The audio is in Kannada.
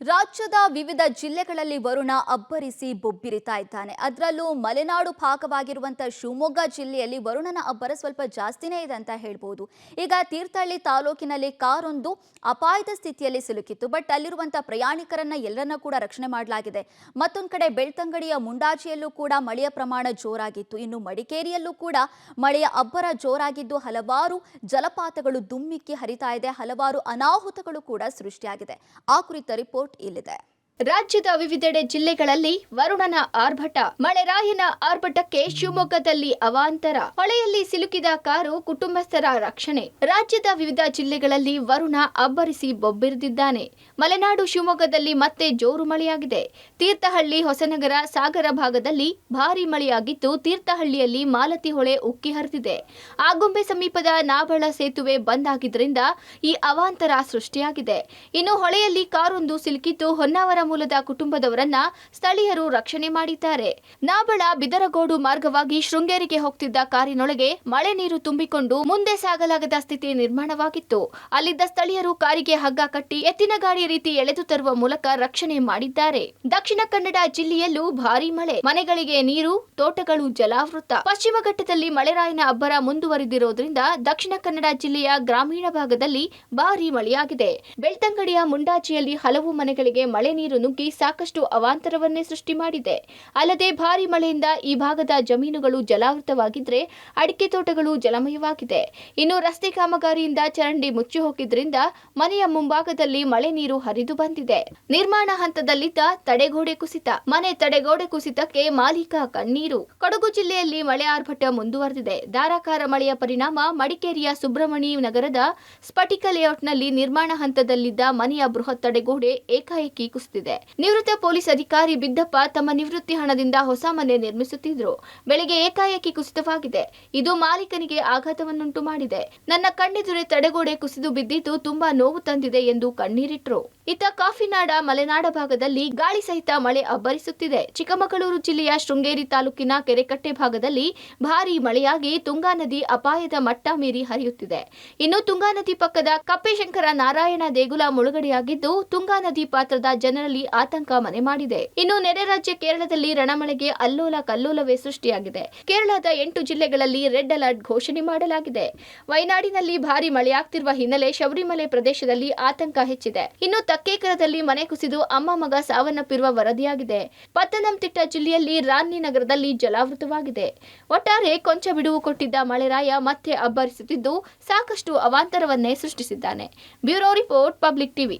ರಾಜ್ಯದ ವಿವಿಧ ಜಿಲ್ಲೆಗಳಲ್ಲಿ ವರುಣ ಅಬ್ಬರಿಸಿ ಬೊಬ್ಬಿರಿತಾ ಇದ್ದಾನೆ. ಅದರಲ್ಲೂ ಮಲೆನಾಡು ಭಾಗವಾಗಿರುವಂತಹ ಶಿವಮೊಗ್ಗ ಜಿಲ್ಲೆಯಲ್ಲಿ ವರುಣನ ಅಬ್ಬರ ಸ್ವಲ್ಪ ಜಾಸ್ತಿನೇ ಇದೆ ಅಂತ ಹೇಳ್ಬೋದು. ಈಗ ತೀರ್ಥಹಳ್ಳಿ ತಾಲೂಕಿನಲ್ಲಿ ಕಾರೊಂದು ಅಪಾಯದ ಸ್ಥಿತಿಯಲ್ಲಿ ಸಿಲುಕಿತ್ತು. ಬಟ್ ಅಲ್ಲಿರುವಂತಹ ಪ್ರಯಾಣಿಕರನ್ನ ಎಲ್ಲರನ್ನ ಕೂಡ ರಕ್ಷಣೆ ಮಾಡಲಾಗಿದೆ. ಮತ್ತೊಂದು ಕಡೆ ಬೆಳ್ತಂಗಡಿಯ ಮುಂಡಾಜಿಯಲ್ಲೂ ಕೂಡ ಮಳೆಯ ಪ್ರಮಾಣ ಜೋರಾಗಿತ್ತು. ಇನ್ನು ಮಡಿಕೇರಿಯಲ್ಲೂ ಕೂಡ ಮಳೆಯ ಅಬ್ಬರ ಜೋರಾಗಿದ್ದು ಹಲವಾರು ಜಲಪಾತಗಳು ದುಮ್ಮಿಕ್ಕಿ ಹರಿತಾ ಇದೆ. ಹಲವಾರು ಅನಾಹುತಗಳು ಕೂಡ ಸೃಷ್ಟಿಯಾಗಿದೆ. ಆ ಕುರಿತ ರಿಪೋರ್ಟ್ ಇಲ್ಲಿದೆ. ರಾಜ್ಯದ ವಿವಿಧೆಡೆ ಜಿಲ್ಲೆಗಳಲ್ಲಿ ವರುಣನ ಆರ್ಭಟ. ಮಳೆರಾಯನ ಆರ್ಭಟಕ್ಕೆ ಶಿವಮೊಗ್ಗದಲ್ಲಿ ಅವಾಂತರ. ಹೊಳೆಯಲ್ಲಿ ಸಿಲುಕಿದ ಕಾರು ಕುಟುಂಬಸ್ಥರ ರಕ್ಷಣೆ. ರಾಜ್ಯದ ವಿವಿಧ ಜಿಲ್ಲೆಗಳಲ್ಲಿ ವರುಣ ಅಬ್ಬರಿಸಿ ಬೊಬ್ಬಿರಿದಿದ್ದಾನೆ. ಮಲೆನಾಡು ಶಿವಮೊಗ್ಗದಲ್ಲಿ ಮತ್ತೆ ಜೋರು ಮಳೆಯಾಗಿದೆ. ತೀರ್ಥಹಳ್ಳಿ, ಹೊಸನಗರ, ಸಾಗರ ಭಾಗದಲ್ಲಿ ಭಾರೀ ಮಳೆಯಾಗಿದ್ದು ತೀರ್ಥಹಳ್ಳಿಯಲ್ಲಿ ಮಾಲತಿ ಹೊಳೆ ಉಕ್ಕಿ ಹರಿದಿದೆ. ಆಗುಂಬೆ ಸಮೀಪದ ನಾಬಳ ಸೇತುವೆ ಬಂದ್ ಆಗಿದ್ದರಿಂದ ಈ ಅವಾಂತರ ಸೃಷ್ಟಿಯಾಗಿದೆ. ಇನ್ನು ಹೊಳೆಯಲ್ಲಿ ಕಾರೊಂದು ಸಿಲುಕಿದ್ದು ಹೊನ್ನಾವರ ಮೂಲದ ಕುಟುಂಬದವರನ್ನ ಸ್ಥಳೀಯರು ರಕ್ಷಣೆ ಮಾಡಿದ್ದಾರೆ. ನಾಬಳ ಬಿದರಗೋಡು ಮಾರ್ಗವಾಗಿ ಶೃಂಗೇರಿಗೆ ಹೋಗ್ತಿದ್ದ ಕಾರಿನೊಳಗೆ ಮಳೆ ನೀರು ತುಂಬಿಕೊಂಡು ಮುಂದೆ ಸಾಗಲಾಗದ ಸ್ಥಿತಿ ನಿರ್ಮಾಣವಾಗಿತ್ತು. ಅಲ್ಲಿದ್ದ ಸ್ಥಳೀಯರು ಕಾರಿಗೆ ಹಗ್ಗ ಕಟ್ಟಿ ಎತ್ತಿನ ಗಾಡಿ ರೀತಿ ಎಳೆದು ತರುವ ಮೂಲಕ ರಕ್ಷಣೆ ಮಾಡಿದ್ದಾರೆ. ದಕ್ಷಿಣ ಕನ್ನಡ ಜಿಲ್ಲೆಯಲ್ಲೂ ಭಾರೀ ಮಳೆ. ಮನೆಗಳಿಗೆ ನೀರು, ತೋಟಗಳು ಜಲಾವೃತ. ಪಶ್ಚಿಮ ಘಟ್ಟದಲ್ಲಿ ಮಳೆರಾಯನ ಅಬ್ಬರ ಮುಂದುವರಿದಿರೋದ್ರಿಂದ ದಕ್ಷಿಣ ಕನ್ನಡ ಜಿಲ್ಲೆಯ ಗ್ರಾಮೀಣ ಭಾಗದಲ್ಲಿ ಭಾರೀ ಮಳೆಯಾಗಿದೆ. ಬೆಳ್ತಂಗಡಿಯ ಮುಂಡಾಜಿಯಲ್ಲಿ ಹಲವು ಮನೆಗಳಿಗೆ ಮಳೆ ನೀರು ನುಗ್ಗಿ ಸಾಕಷ್ಟು ಅವಾಂತರವನ್ನೇ ಸೃಷ್ಟಿ ಮಾಡಿದೆ. ಅಲ್ಲದೆ ಭಾರೀ ಮಳೆಯಿಂದ ಈ ಭಾಗದ ಜಮೀನುಗಳು ಜಲಾವೃತವಾಗಿದ್ರೆ ಅಡಿಕೆ ತೋಟಗಳು ಜಲಮಯವಾಗಿದೆ. ಇನ್ನು ರಸ್ತೆ ಕಾಮಗಾರಿಯಿಂದ ಚರಂಡಿ ಮುಚ್ಚಿ ಹೋಗಿದ್ರಿಂದ ಮನೆಯ ಮುಂಭಾಗದಲ್ಲಿ ಮಳೆ ನೀರು ಹರಿದು ಬಂದಿದೆ. ನಿರ್ಮಾಣ ಹಂತದಲ್ಲಿದ್ದ ತಡೆಗೋಡೆ ಕುಸಿತ. ಮನೆ ತಡೆಗೋಡೆ ಕುಸಿತಕ್ಕೆ ಮಾಲೀಕ ಕಣ್ಣೀರು. ಕೊಡಗು ಜಿಲ್ಲೆಯಲ್ಲಿ ಮಳೆ ಆರ್ಭಟ ಮುಂದುವರೆದಿದೆ. ಧಾರಾಕಾರ ಮಳೆಯ ಪರಿಣಾಮ ಮಡಿಕೇರಿಯ ಸುಬ್ರಹ್ಮಣಿ ನಗರದ ಸ್ಫಟಿಕ ಲೇಔಟ್ನಲ್ಲಿ ನಿರ್ಮಾಣ ಹಂತದಲ್ಲಿದ್ದ ಮನೆಯ ಬೃಹತ್ ತಡೆಗೋಡೆ ಏಕಾಏಕಿ ಕುಸಿದಿದೆ. ನಿವೃತ್ತ ಪೊಲೀಸ್ ಅಧಿಕಾರಿ ಬಿದ್ದಪ್ಪ ತಮ್ಮ ನಿವೃತ್ತಿ ಹಣದಿಂದ ಹೊಸ ಮನೆ ನಿರ್ಮಿಸುತ್ತಿದ್ರು. ಬೆಳಗ್ಗೆ ಏಕಾಏಕಿ ಕುಸಿತವಾಗಿದೆ. ಇದು ಮಾಲೀಕನಿಗೆ ಆಘಾತವನ್ನುಂಟು ಮಾಡಿದೆ. ನನ್ನ ಕಣ್ಣೆದುರೇ ತಡೆಗೋಡೆ ಕುಸಿದು ಬಿದ್ದಿದ್ದು ತುಂಬಾ ನೋವು ತಂದಿದೆ ಎಂದು ಕಣ್ಣೀರಿಟ್ರು. ಇತ್ತ ಕಾಫಿನಾಡ ಮಲೆನಾಡ ಭಾಗದಲ್ಲಿ ಗಾಳಿ ಸಹಿತ ಮಳೆ ಅಬ್ಬರಿಸುತ್ತಿದೆ. ಚಿಕ್ಕಮಗಳೂರು ಜಿಲ್ಲೆಯ ಶೃಂಗೇರಿ ತಾಲೂಕಿನ ಕೆರೆಕಟ್ಟೆ ಭಾಗದಲ್ಲಿ ಭಾರೀ ಮಳೆಯಾಗಿ ತುಂಗಾ ನದಿ ಅಪಾಯದ ಮಟ್ಟ ಮೀರಿ ಹರಿಯುತ್ತಿದೆ. ಇನ್ನು ತುಂಗಾ ನದಿ ಪಕ್ಕದ ಕಪ್ಪೆಶಂಕರ ನಾರಾಯಣ ದೇಗುಲ ಮುಳುಗಡೆಯಾಗಿದ್ದು ತುಂಗಾ ನದಿ ಪಾತ್ರದ ಜನರಲ್ಲಿ ಆತಂಕ ಮನೆ ಮಾಡಿದೆ. ಇನ್ನು ನೆರೆ ರಾಜ್ಯ ಕೇರಳದಲ್ಲಿ ರಣಮಳೆಗೆ ಅಲ್ಲೋಲ ಕಲ್ಲೋಲವೇ ಸೃಷ್ಟಿಯಾಗಿದೆ. ಕೇರಳದ 8 ಜಿಲ್ಲೆಗಳಲ್ಲಿ ರೆಡ್ ಅಲರ್ಟ್ ಘೋಷಣೆ ಮಾಡಲಾಗಿದೆ. ವಯನಾಡಿನಲ್ಲಿ ಭಾರೀ ಮಳೆಯಾಗ್ತಿರುವ ಹಿನ್ನೆಲೆ ಶಬರಿಮಲೆ ಪ್ರದೇಶದಲ್ಲಿ ಆತಂಕ ಹೆಚ್ಚಿದೆ. ಇನ್ನು ತಕ್ಕೇಕರದಲ್ಲಿ ಮನೆ ಕುಸಿದು ಅಮ್ಮ ಮಗ ಸಾವನ್ನಪ್ಪಿರುವ ವರದಿಯಾಗಿದೆ. ಪತ್ತನಂತಿಟ್ಟ ಜಿಲ್ಲೆಯಲ್ಲಿ ರಾನ್ನಿ ನಗರದಲ್ಲಿ ಜಲಾವೃತವಾಗಿದೆ. ಒಟ್ಟಾರೆ ಕೊಂಚ ಬಿಡುವು ಕೊಟ್ಟಿದ್ದ ಮಳೆರಾಯ ಮತ್ತೆ ಅಬ್ಬರಿಸುತ್ತಿದ್ದು ಸಾಕಷ್ಟು ಅವಾಂತರವನ್ನೇ ಸೃಷ್ಟಿಸಿದ್ದಾನೆ. Bureau report, public TV.